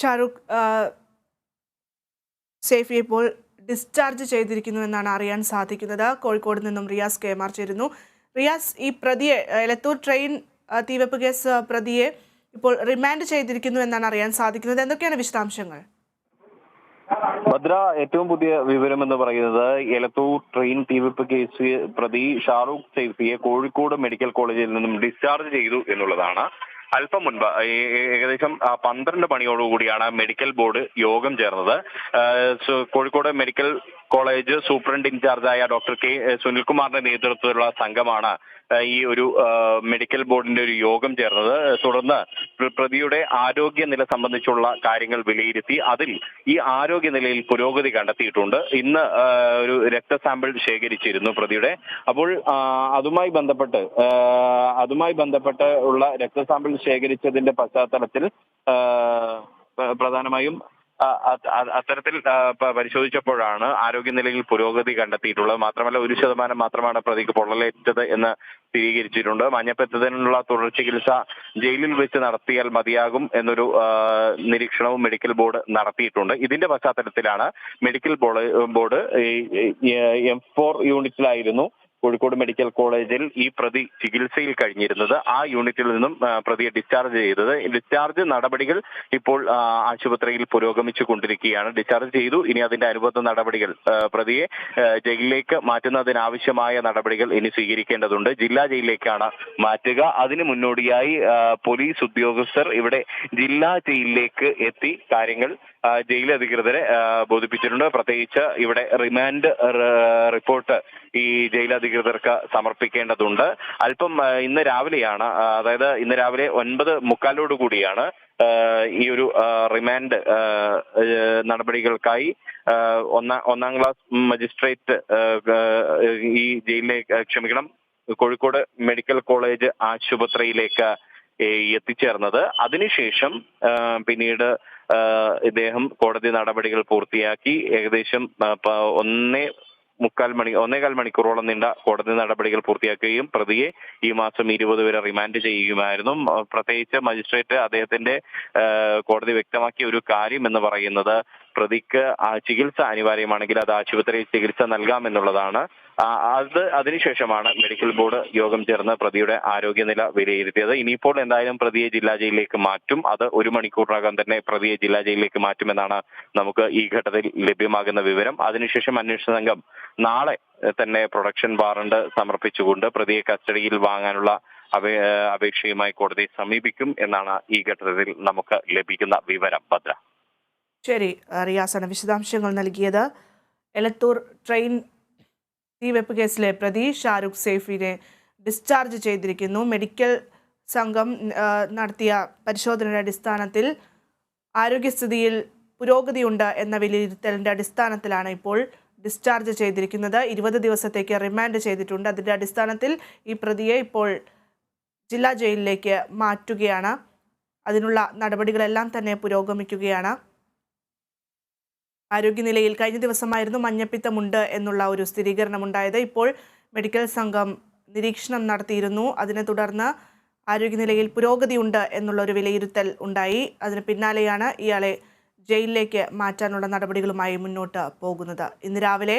ഷാരൂഖ് സേഫി ഇപ്പോൾ ഡിസ്ചാർജ് ചെയ്തിരിക്കുന്നു എന്നാണ് അറിയാൻ സാധിക്കുന്നത്. കോഴിക്കോട് നിന്നും റിയാസ് കെമാർ ചേരുന്നു. റിയാസ്, ഈ പ്രതിയെ എലത്തൂർ ട്രെയിൻ തീവെപ്പ് കേസ് പ്രതിയെ ഇപ്പോൾ റിമാൻഡ് ചെയ്തിരിക്കുന്നു എന്നാണ് അറിയാൻ സാധിക്കുന്നത്. എന്തൊക്കെയാണ് വിശദാംശങ്ങൾ? ഭദ്ര, ഏറ്റവും പുതിയ വിവരം എന്ന് പറയുന്നത് എലത്തൂർ ട്രെയിൻ തീവെപ്പ് കേസ് പ്രതി ഷാറൂഖ് സൈഫിയെ കോഴിക്കോട് മെഡിക്കൽ കോളേജിൽ നിന്നും ഡിസ്ചാർജ് ചെയ്തു എന്നുള്ളതാണ്. അല്പം മുൻപ് ഏകദേശം 12 മണിയോടുകൂടിയാണ് മെഡിക്കൽ ബോർഡ് യോഗം ചേർന്നത്. കോഴിക്കോട് മെഡിക്കൽ കോളേജ് സൂപ്രണ്ട് ഇൻചാർജായ ഡോക്ടർ കെ സുനിൽകുമാറിന്റെ നേതൃത്വത്തിലുള്ള സംഘമാണ് ഈ ഒരു മെഡിക്കൽ ബോർഡിന്റെ ഒരു യോഗം ചേർന്നത്. തുടർന്ന് പ്രതിയുടെ ആരോഗ്യനില സംബന്ധിച്ചുള്ള കാര്യങ്ങൾ വിലയിരുത്തി അതിൽ ഈ ആരോഗ്യനിലയിൽ പുരോഗതി കണ്ടെത്തിയിട്ടുണ്ട്. ഇന്ന് ഒരു രക്തസാമ്പിൾ ശേഖരിച്ചിരുന്നു പ്രതിയുടെ. അപ്പോൾ അതുമായി ബന്ധപ്പെട്ട് ഉള്ള രക്തസാമ്പിൾ ശേഖരിച്ചതിന്റെ പശ്ചാത്തലത്തിൽ പ്രധാനമായും അത്തരത്തിൽ പരിശോധിച്ചപ്പോഴാണ് ആരോഗ്യനിലയിൽ പുരോഗതി കണ്ടെത്തിയിട്ടുള്ളത്. മാത്രമല്ല 1% മാത്രമാണ് പ്രതിക്ക് പൊള്ളലേറ്റത് എന്ന് സ്ഥിരീകരിച്ചിട്ടുണ്ട്. മഞ്ഞപ്പിത്തത്തിനുള്ള തുടർ ചികിത്സ ജയിലിൽ വെച്ച് നടത്തിയാൽ മതിയാകും എന്നൊരു നിരീക്ഷണവും മെഡിക്കൽ ബോർഡ് നടത്തിയിട്ടുണ്ട്. ഇതിന്റെ പശ്ചാത്തലത്തിലാണ് മെഡിക്കൽ ബോർഡ് M4 യൂണിറ്റിലായിരുന്നു കോഴിക്കോട് മെഡിക്കൽ കോളേജിൽ ഈ പ്രതി ചികിത്സയിൽ കഴിഞ്ഞിരുന്നത്. ആ യൂണിറ്റിൽ നിന്നും പ്രതിയെ ഡിസ്ചാർജ് ചെയ്തത്. ഡിസ്ചാർജ് നടപടികൾ ഇപ്പോൾ ആശുപത്രിയിൽ പുരോഗമിച്ചു കൊണ്ടിരിക്കുകയാണ്. ഡിസ്ചാർജ് ചെയ്തു. ഇനി അതിന്റെ അനുബന്ധ നടപടികൾ, പ്രതിയെ ജയിലിലേക്ക് മാറ്റുന്നതിനാവശ്യമായ നടപടികൾ ഇനി സ്വീകരിക്കേണ്ടതുണ്ട്. ജില്ലാ ജയിലിലേക്കാണ് മാറ്റുക. അതിന് മുന്നോടിയായി പോലീസ് ഉദ്യോഗസ്ഥർ ഇവിടെ ജില്ലാ ജയിലിലേക്ക് എത്തി കാര്യങ്ങൾ ജയിൽ അധികൃതരെ ബോധിപ്പിച്ചിട്ടുണ്ട്. പ്രത്യേകിച്ച് ഇവിടെ റിമാൻഡ് റിപ്പോർട്ട് ഈ ജയിൽ അധികൃതർക്ക് സമർപ്പിക്കേണ്ടതുണ്ട്. അല്പം ഇന്ന് രാവിലെയാണ്, അതായത് ഇന്ന് രാവിലെ 9:45 കൂടിയാണ് ഈ ഒരു റിമാൻഡ് നടപടികൾക്കായി ഒന്നാം ക്ലാസ് മജിസ്ട്രേറ്റ് ഈ ജയിലിലേക്ക് കോഴിക്കോട് മെഡിക്കൽ കോളേജ് ആശുപത്രിയിലേക്ക് എത്തിച്ചേർന്നത്. അതിനുശേഷം പിന്നീട് ഇദ്ദേഹം കോടതി നടപടികൾ പൂർത്തിയാക്കി ഏകദേശം 1.25 മണിക്കൂറോളം നീണ്ട കോടതി നടപടികൾ പൂർത്തിയാക്കുകയും പ്രതിയെ ഈ മാസം 20 വരെ റിമാൻഡ് ചെയ്യുകയുമായിരുന്നു. പ്രത്യേകിച്ച് മജിസ്ട്രേറ്റ് അദ്ദേഹത്തിന്റെ കോടതി വ്യക്തമാക്കിയ ഒരു കാര്യം എന്ന് പറയുന്നത് പ്രതിക്ക് ചികിത്സ അനിവാര്യമാണെങ്കിൽ അത് ആശുപത്രിയിൽ ചികിത്സ നൽകാമെന്നുള്ളതാണ്. അതിനുശേഷമാണ് മെഡിക്കൽ ബോർഡ് യോഗം ചേർന്ന് പ്രതിയുടെ ആരോഗ്യനില വിലയിരുത്തിയത്. ഇനിയിപ്പോൾ എന്തായാലും പ്രതിയെ ജില്ലാ ജയിലിലേക്ക് മാറ്റും. അത് 1 മണിക്കൂറിനകം തന്നെ പ്രതിയെ ജില്ലാ ജയിലിലേക്ക് മാറ്റുമെന്നാണ് നമുക്ക് ഈ ഘട്ടത്തിൽ ലഭ്യമാകുന്ന വിവരം. അതിനുശേഷം അന്വേഷണ സംഘം നാളെ തന്നെ പ്രൊഡക്ഷൻ വാറണ്ട് സമർപ്പിച്ചുകൊണ്ട് പ്രതിയെ കസ്റ്റഡിയിൽ വാങ്ങാനുള്ള അപേക്ഷയുമായി കോടതിയെ സമീപിക്കും എന്നാണ് ഈ ഘട്ടത്തിൽ നമുക്ക് ലഭിക്കുന്ന വിവരം. ഭദ്ര. ശരി, റിയാസാണ് വിശദാംശങ്ങൾ നൽകിയത്. എലത്തൂർ ട്രെയിൻ തീവെപ്പ് കേസിലെ പ്രതി ഷാരൂഖ് സേഫിനെ ഡിസ്ചാർജ് ചെയ്തിരിക്കുന്നു. മെഡിക്കൽ സംഘം നടത്തിയ പരിശോധനയുടെ അടിസ്ഥാനത്തിൽ ആരോഗ്യസ്ഥിതിയിൽ പുരോഗതിയുണ്ട് എന്ന വിലയിരുത്തലിൻ്റെ അടിസ്ഥാനത്തിലാണ് ഇപ്പോൾ ഡിസ്ചാർജ് ചെയ്തിരിക്കുന്നത്. 20 ദിവസത്തേക്ക് റിമാൻഡ് ചെയ്തിട്ടുണ്ട്. അതിൻ്റെ അടിസ്ഥാനത്തിൽ ഈ പ്രതിയെ ഇപ്പോൾ ജില്ലാ ജയിലിലേക്ക് മാറ്റുകയാണ്. അതിനുള്ള നടപടികളെല്ലാം തന്നെ പുരോഗമിക്കുകയാണ്. ആരോഗ്യനിലയിൽ കഴിഞ്ഞ ദിവസമായിരുന്നു മഞ്ഞപ്പിത്തമുണ്ട് എന്നുള്ള ഒരു സ്ഥിരീകരണമുണ്ടായത്. ഇപ്പോൾ മെഡിക്കൽ സംഘം നിരീക്ഷണം നടത്തിയിരുന്നു. അതിനെ തുടർന്ന് ആരോഗ്യനിലയിൽ പുരോഗതിയുണ്ട് എന്നുള്ള ഒരു വിലയിരുത്തൽ ഉണ്ടായി. അതിന് പിന്നാലെയാണ് ഇയാളെ ജയിലിലേക്ക് മാറ്റാനുള്ള നടപടികളുമായി മുന്നോട്ട് പോകുന്നത്. ഇന്ന് രാവിലെ